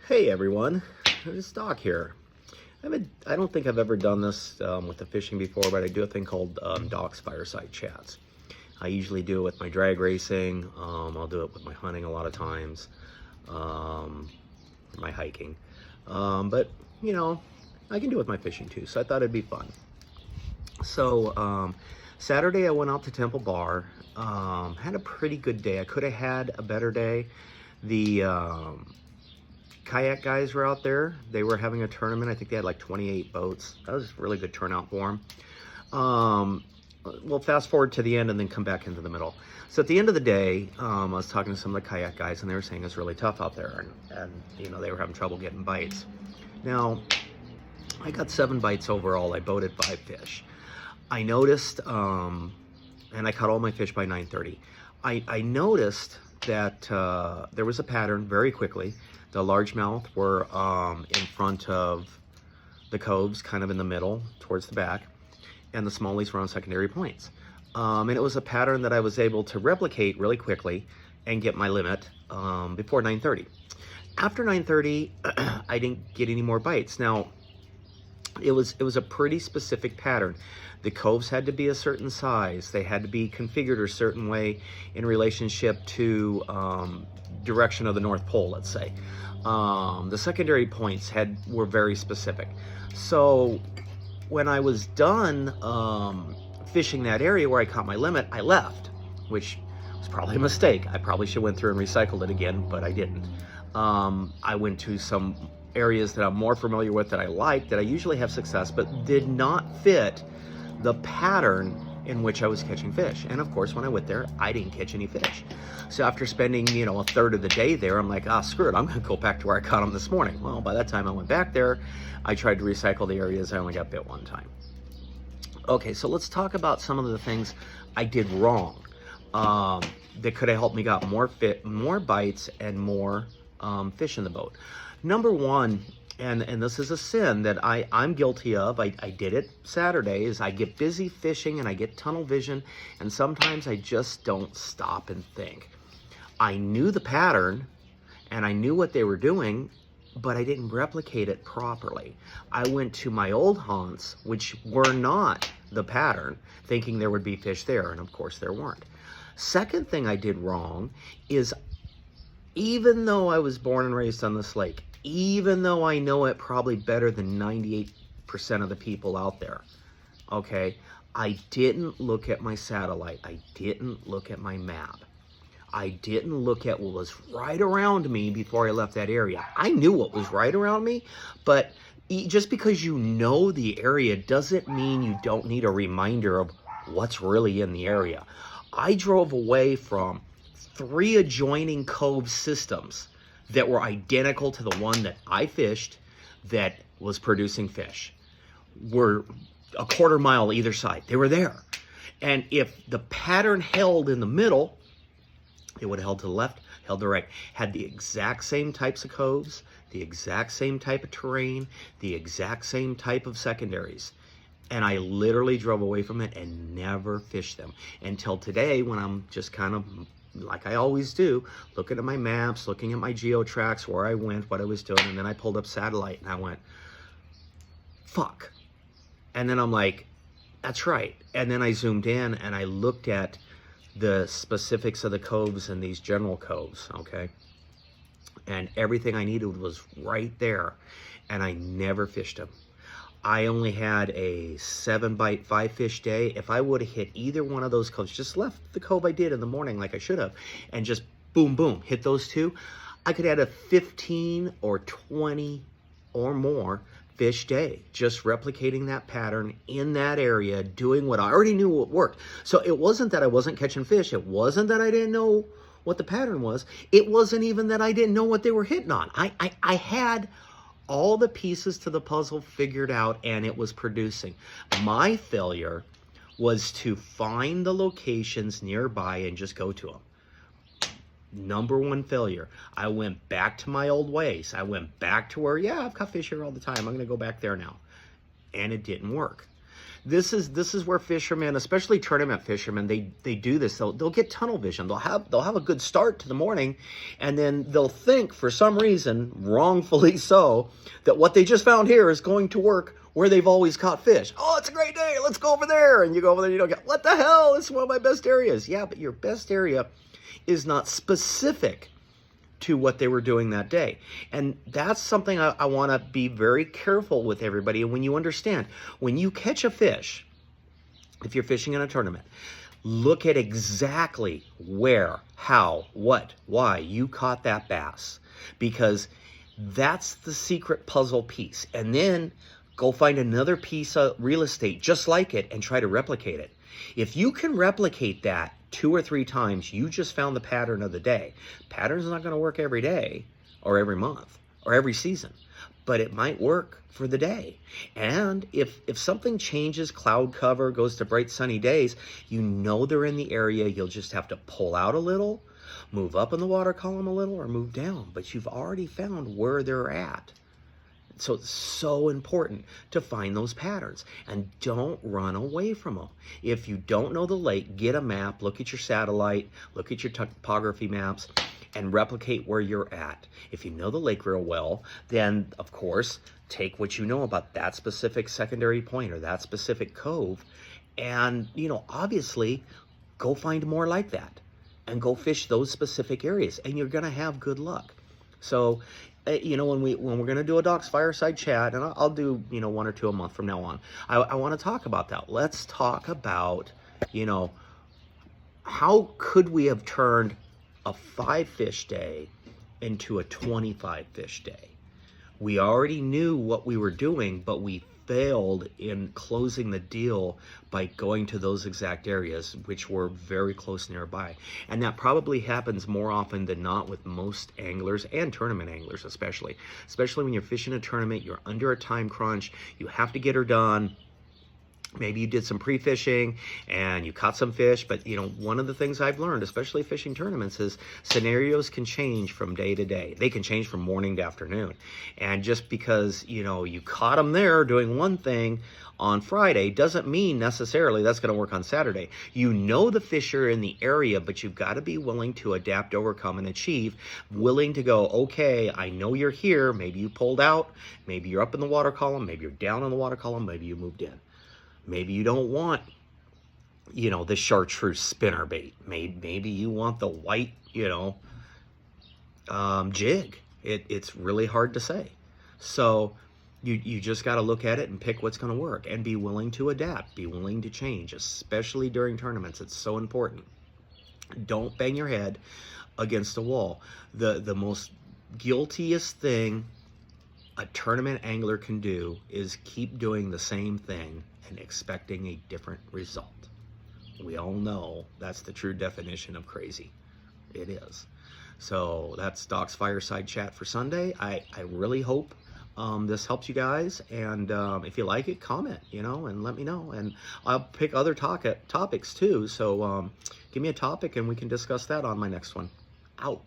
Hey everyone, it's Doc here. I don't think I've ever done this with the fishing before, but I do a thing called Doc's Fireside Chats. I usually do it with my drag racing. I'll do it with my hunting a lot of times, my hiking. But you know, I can do it with my fishing too. So I thought it'd be fun. So Saturday I went out to Temple Bar. Had a pretty good day. I could have had a better day. The kayak guys were out there. They were having a tournament. I think they had like 28 boats. That was a really good turnout for them. We'll fast forward to the end and then come back into the middle. So at the end of the day, I was talking to some of the kayak guys and they were saying it's really tough out there, and you know, they were having trouble getting bites. Now, I got 7 bites overall. I boated 5 fish. I noticed, and I caught all my fish by 9:30. I noticed that there was a pattern very quickly. The largemouth were in front of the coves, kind of in the middle, towards the back, and the smallies were on secondary points. And it was a pattern that I was able to replicate really quickly and get my limit before 9:30. After 9:30, I didn't get any more bites. Now, it was a pretty specific pattern. The coves had to be a certain size. They had to be configured a certain way in relationship to direction of the North Pole, let's say. The secondary points were very specific. So when I was done fishing that area where I caught my limit, I left, which was probably a mistake. I probably should have went through and recycled it again, but I didn't. I went to some areas that I'm more familiar with, that I like, that I usually have success, but did not fit the pattern in which I was catching fish. And of course, when I went there, I didn't catch any fish. So after spending, you know, a third of the day there, I'm like, screw it, I'm gonna go back to where I caught them this morning. Well, by that time I went back there, I tried to recycle the areas. I only got bit one time. Okay, so let's talk about some of the things I did wrong that could have helped me got more bites and more fish in the boat. Number one, and this is a sin that I'm guilty of, I did it Saturday, is I get busy fishing and I get tunnel vision, and sometimes I just don't stop and think. I knew the pattern and I knew what they were doing, but I didn't replicate it properly. I went to my old haunts, which were not the pattern, thinking there would be fish there, and of course there weren't. Second thing I did wrong is, even though I was born and raised on this lake, even though I know it probably better than 98% of the people out there, okay, I didn't look at my satellite. I didn't look at my map. I didn't look at what was right around me before I left that area. I knew what was right around me, but just because you know the area doesn't mean you don't need a reminder of what's really in the area. I drove away from 3 adjoining cove systems that were identical to the one that I fished that was producing fish. Were a quarter mile either side. They were there. And if the pattern held in the middle, it would have held to the left, held to the right. Had the exact same types of coves, the exact same type of terrain, the exact same type of secondaries. And I literally drove away from it and never fished them until today, when I'm just kind of, like I always do, looking at my maps, looking at my geo tracks, where I went, what I was doing, and then I pulled up satellite and I went, fuck. And then I'm like, that's right. And then I zoomed in and I looked at the specifics of the coves and these general coves, okay? And everything I needed was right there, and I never fished them. I only had a 7 bite, 5 fish day. If I would have hit either one of those coves, just left the cove I did in the morning like I should have, and just boom, boom, hit those 2, I could have had a 15 or 20 or more fish day, just replicating that pattern in that area, doing what I already knew what worked. So it wasn't that I wasn't catching fish. It wasn't that I didn't know what the pattern was. It wasn't even that I didn't know what they were hitting on. I had all the pieces to the puzzle figured out, and it was producing. My failure was to find the locations nearby and just go to them. Number one failure. I went back to my old ways. I went back to where, yeah, I've caught fish here all the time. I'm going to go back there now. And it didn't work. this is where fishermen, especially tournament fishermen, they do this. They'll get tunnel vision. They'll have a good start to the morning, and then they'll think, for some reason, wrongfully so, that what they just found here is going to work where they've always caught fish. Oh, it's a great day. Let's go over there. And you go over there, you don't get, what the hell? It's one of my best areas. Yeah, but your best area is not specific to what they were doing that day. And that's something I want to be very careful with everybody. And when you understand, when you catch a fish, if you're fishing in a tournament, look at exactly where, how, what, why you caught that bass, because that's the secret puzzle piece. And then go find another piece of real estate just like it and try to replicate it. If you can replicate that 2 or 3 times, you just found the pattern of the day. Pattern's not going to work every day or every month or every season, but it might work for the day. And if something changes, cloud cover, goes to bright sunny days, you know they're in the area. You'll just have to pull out a little, move up in the water column a little, or move down. But you've already found where they're at. So it's so important to find those patterns and don't run away from them. If you don't know the lake, get a map, look at your satellite, look at your topography maps, and replicate where you're at. If you know the lake real well, then of course, take what you know about that specific secondary point or that specific cove, and obviously go find more like that and go fish those specific areas, and you're gonna have good luck. So when we're going to do a Doc's Fireside Chat, and I'll do 1 or 2 a month from now on, I want to talk about that. Let's talk about how could we have turned a 5-fish day into a 25-fish day. We already knew what we were doing, but we failed in closing the deal by going to those exact areas, which were very close nearby. And that probably happens more often than not with most anglers and tournament anglers, especially when you're fishing a tournament, you're under a time crunch, you have to get her done. Maybe you did some pre-fishing and you caught some fish, but one of the things I've learned, especially fishing tournaments, is scenarios can change from day to day. They can change from morning to afternoon. And just because, you caught them there doing one thing on Friday doesn't mean necessarily that's going to work on Saturday. The fish are in the area, but you've got to be willing to adapt, overcome, and achieve. Willing to go, okay, I know you're here. Maybe you pulled out. Maybe you're up in the water column. Maybe you're down in the water column. Maybe you moved in. Maybe you don't want, the chartreuse spinner bait. Maybe you want the white, jig. It's really hard to say. So you just got to look at it and pick what's going to work and be willing to adapt, be willing to change, especially during tournaments. It's so important. Don't bang your head against a wall. The most guiltiest thing a tournament angler can do is keep doing the same thing and expecting a different result. We all know that's the true definition of crazy. It is. So that's Doc's Fireside Chat for Sunday. I really hope this helps you guys, and if you like it, comment, and let me know, and I'll pick other topics too. So give me a topic and we can discuss that on my next one. Out.